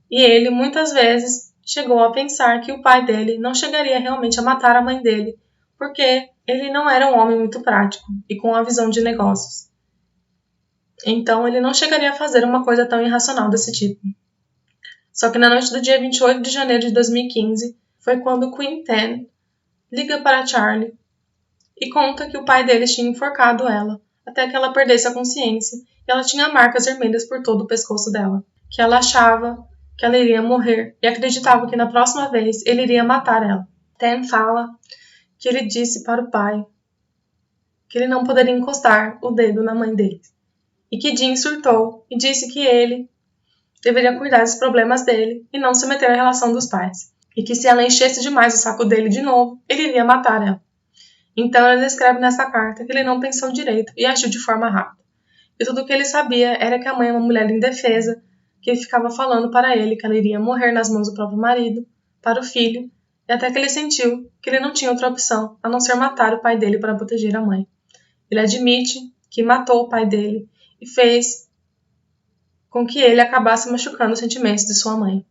E ele, muitas vezes, chegou a pensar que o pai dele não chegaria realmente a matar a mãe dele, porque ele não era um homem muito prático e com a visão de negócios. Então, ele não chegaria a fazer uma coisa tão irracional desse tipo. Só que na noite do dia 28 de janeiro de 2015, foi quando Queen Tan liga para Charlie e conta que o pai deles tinha enforcado ela, até que ela perdesse a consciência, e ela tinha marcas vermelhas por todo o pescoço dela, que ela achava que ela iria morrer e acreditava que na próxima vez ele iria matar ela. Tan fala que ele disse para o pai que ele não poderia encostar o dedo na mãe dele, e que Jim surtou e disse que ele deveria cuidar dos problemas dele e não se meter na relação dos pais, e que se ela enchesse demais o saco dele de novo, ele iria matar ela. Então ele descreve nessa carta que ele não pensou direito e agiu de forma rápida. E tudo o que ele sabia era que a mãe é uma mulher indefesa, que ficava falando para ele que ela iria morrer nas mãos do próprio marido, para o filho, e até que ele sentiu que ele não tinha outra opção a não ser matar o pai dele para proteger a mãe. Ele admite que matou o pai dele e fez com que ele acabasse machucando os sentimentos de sua mãe.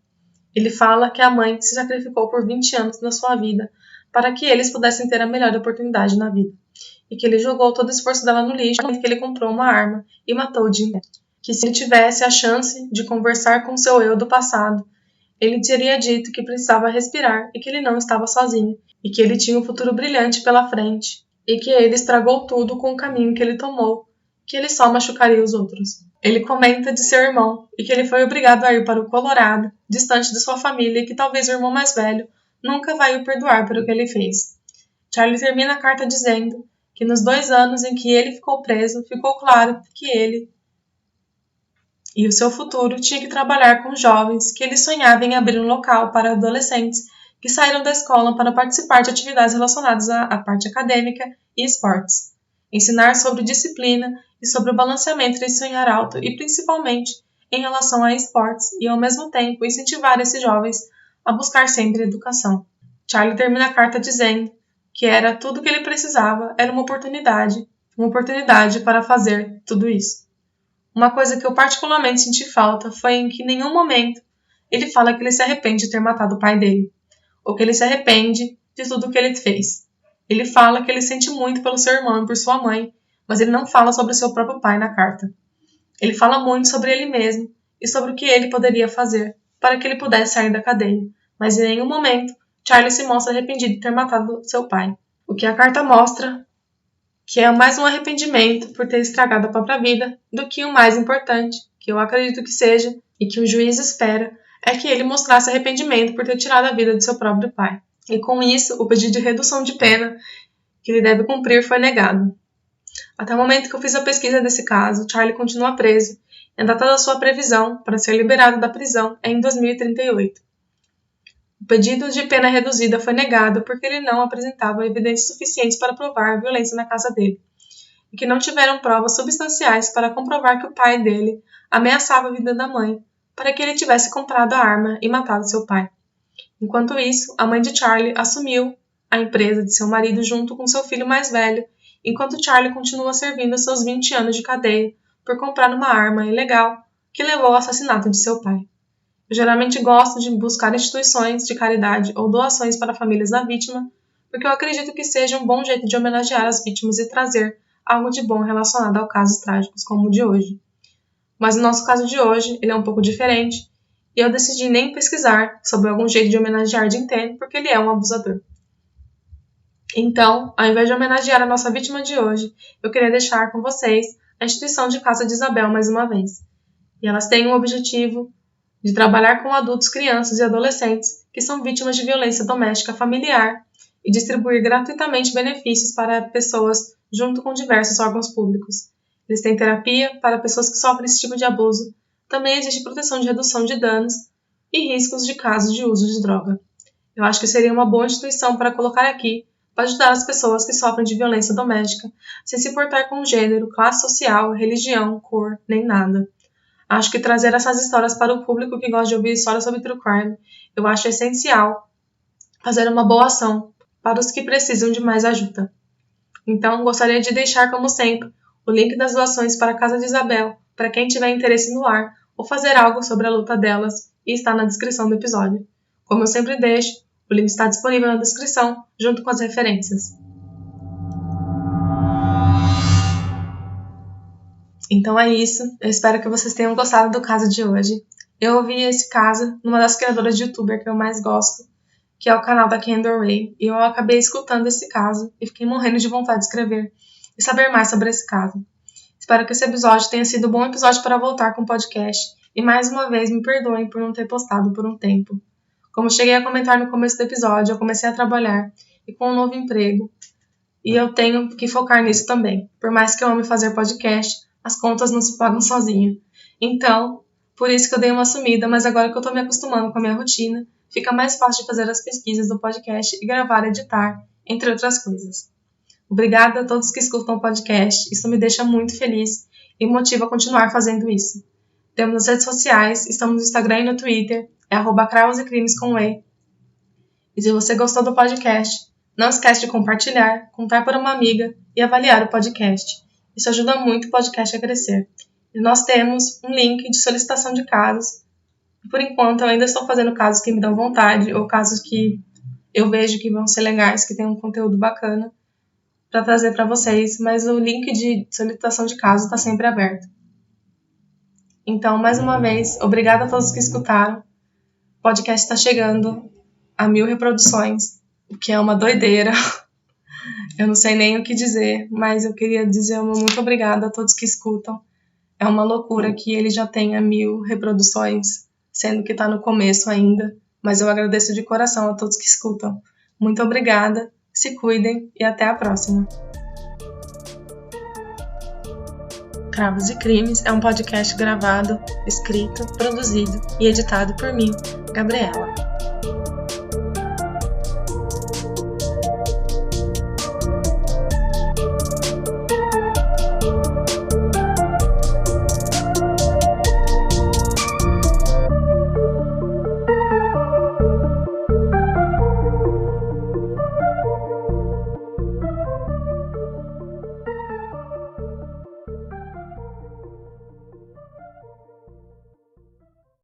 Ele fala que a mãe se sacrificou por 20 anos da sua vida para que eles pudessem ter a melhor oportunidade na vida, e que ele jogou todo o esforço dela no lixo, que ele comprou uma arma e matou Jim. Que se ele tivesse a chance de conversar com seu eu do passado, ele teria dito que precisava respirar e que ele não estava sozinho, e que ele tinha um futuro brilhante pela frente, e que ele estragou tudo com o caminho que ele tomou, que ele só machucaria os outros. Ele comenta de seu irmão e que ele foi obrigado a ir para o Colorado, distante de sua família, e que talvez o irmão mais velho nunca vai o perdoar pelo que ele fez. Charlie termina a carta dizendo que nos 2 anos em que ele ficou preso, ficou claro que ele e o seu futuro tinha que trabalhar com jovens, que ele sonhava em abrir um local para adolescentes que saíram da escola para participar de atividades relacionadas à parte acadêmica e esportes. Ensinar sobre disciplina e sobre o balanceamento entre sonhar alto e principalmente em relação a esportes e ao mesmo tempo incentivar esses jovens a buscar sempre educação. Charlie termina a carta dizendo que era tudo o que ele precisava, era uma oportunidade para fazer tudo isso. Uma coisa que eu particularmente senti falta foi em que em nenhum momento ele fala que ele se arrepende de ter matado o pai dele, ou que ele se arrepende de tudo o que ele fez. Ele fala que ele sente muito pelo seu irmão e por sua mãe, mas ele não fala sobre o seu próprio pai na carta. Ele fala muito sobre ele mesmo e sobre o que ele poderia fazer para que ele pudesse sair da cadeia, mas em nenhum momento Charlie se mostra arrependido de ter matado seu pai. O que a carta mostra que é mais um arrependimento por ter estragado a própria vida do que o mais importante, que eu acredito que seja, e que o juiz espera, é que ele mostrasse arrependimento por ter tirado a vida de seu próprio pai. E com isso, o pedido de redução de pena que ele deve cumprir foi negado. Até o momento que eu fiz a pesquisa desse caso, Charlie continua preso, e a data da sua previsão para ser liberado da prisão é em 2038. O pedido de pena reduzida foi negado porque ele não apresentava evidências suficientes para provar a violência na casa dele, e que não tiveram provas substanciais para comprovar que o pai dele ameaçava a vida da mãe para que ele tivesse comprado a arma e matado seu pai. Enquanto isso, a mãe de Charlie assumiu a empresa de seu marido junto com seu filho mais velho, enquanto Charlie continua servindo seus 20 anos de cadeia por comprar uma arma ilegal que levou ao assassinato de seu pai. Eu geralmente gosto de buscar instituições de caridade ou doações para famílias da vítima, porque eu acredito que seja um bom jeito de homenagear as vítimas e trazer algo de bom relacionado a casos trágicos como o de hoje. Mas no nosso caso de hoje, ele é um pouco diferente, e eu decidi nem pesquisar sobre algum jeito de homenagear Jim Tan, porque ele é um abusador. Então, ao invés de homenagear a nossa vítima de hoje, eu queria deixar com vocês a instituição de Casa de Isabel mais uma vez. E elas têm um objetivo de trabalhar com adultos, crianças e adolescentes que são vítimas de violência doméstica familiar e distribuir gratuitamente benefícios para pessoas junto com diversos órgãos públicos. Eles têm terapia para pessoas que sofrem esse tipo de abuso. Também existe proteção de redução de danos e riscos de casos de uso de droga. Eu acho que seria uma boa instituição para colocar aqui para ajudar as pessoas que sofrem de violência doméstica, sem se importar com gênero, classe social, religião, cor, nem nada. Acho que trazer essas histórias para o público que gosta de ouvir histórias sobre true crime, eu acho essencial fazer uma boa ação para os que precisam de mais ajuda. Então, gostaria de deixar, como sempre, o link das doações para a Casa de Isabel, para quem tiver interesse no lar ou fazer algo sobre a luta delas, e está na descrição do episódio. Como eu sempre deixo, o link está disponível na descrição, junto com as referências. Então é isso, eu espero que vocês tenham gostado do caso de hoje. Eu ouvi esse caso numa das criadoras de youtuber que eu mais gosto, que é o canal da Kendall Ray, e eu acabei escutando esse caso e fiquei morrendo de vontade de escrever e saber mais sobre esse caso. Espero que esse episódio tenha sido um bom episódio para voltar com o podcast, e mais uma vez me perdoem por não ter postado por um tempo. Como cheguei a comentar no começo do episódio, eu comecei a trabalhar e com um novo emprego, e eu tenho que focar nisso também. Por mais que eu ame fazer podcast, as contas não se pagam sozinha. Então, por isso que eu dei uma sumida, mas agora que eu tô me acostumando com a minha rotina, fica mais fácil de fazer as pesquisas do podcast e gravar e editar, entre outras coisas. Obrigada a todos que escutam o podcast, isso me deixa muito feliz e motiva a continuar fazendo isso. Temos nas redes sociais, estamos no Instagram e no Twitter, @crausecrimes_e. E se você gostou do podcast, não esquece de compartilhar, contar para uma amiga e avaliar o podcast. Isso ajuda muito o podcast a crescer. E nós temos um link de solicitação de casos. Por enquanto, eu ainda estou fazendo casos que me dão vontade, ou casos que eu vejo que vão ser legais, que tem um conteúdo bacana para trazer para vocês, mas o link de solicitação de casos está sempre aberto. Então, mais uma vez, obrigada a todos que escutaram. O podcast está chegando a 1000 reproduções, o que é uma doideira. Eu não sei nem o que dizer, mas eu queria dizer muito obrigada a todos que escutam. É uma loucura que ele já tenha 1000 reproduções, sendo que está no começo ainda, mas eu agradeço de coração a todos que escutam. Muito obrigada, se cuidem e até a próxima. Cravos e Crimes é um podcast gravado, escrito, produzido e editado por mim, Gabriela.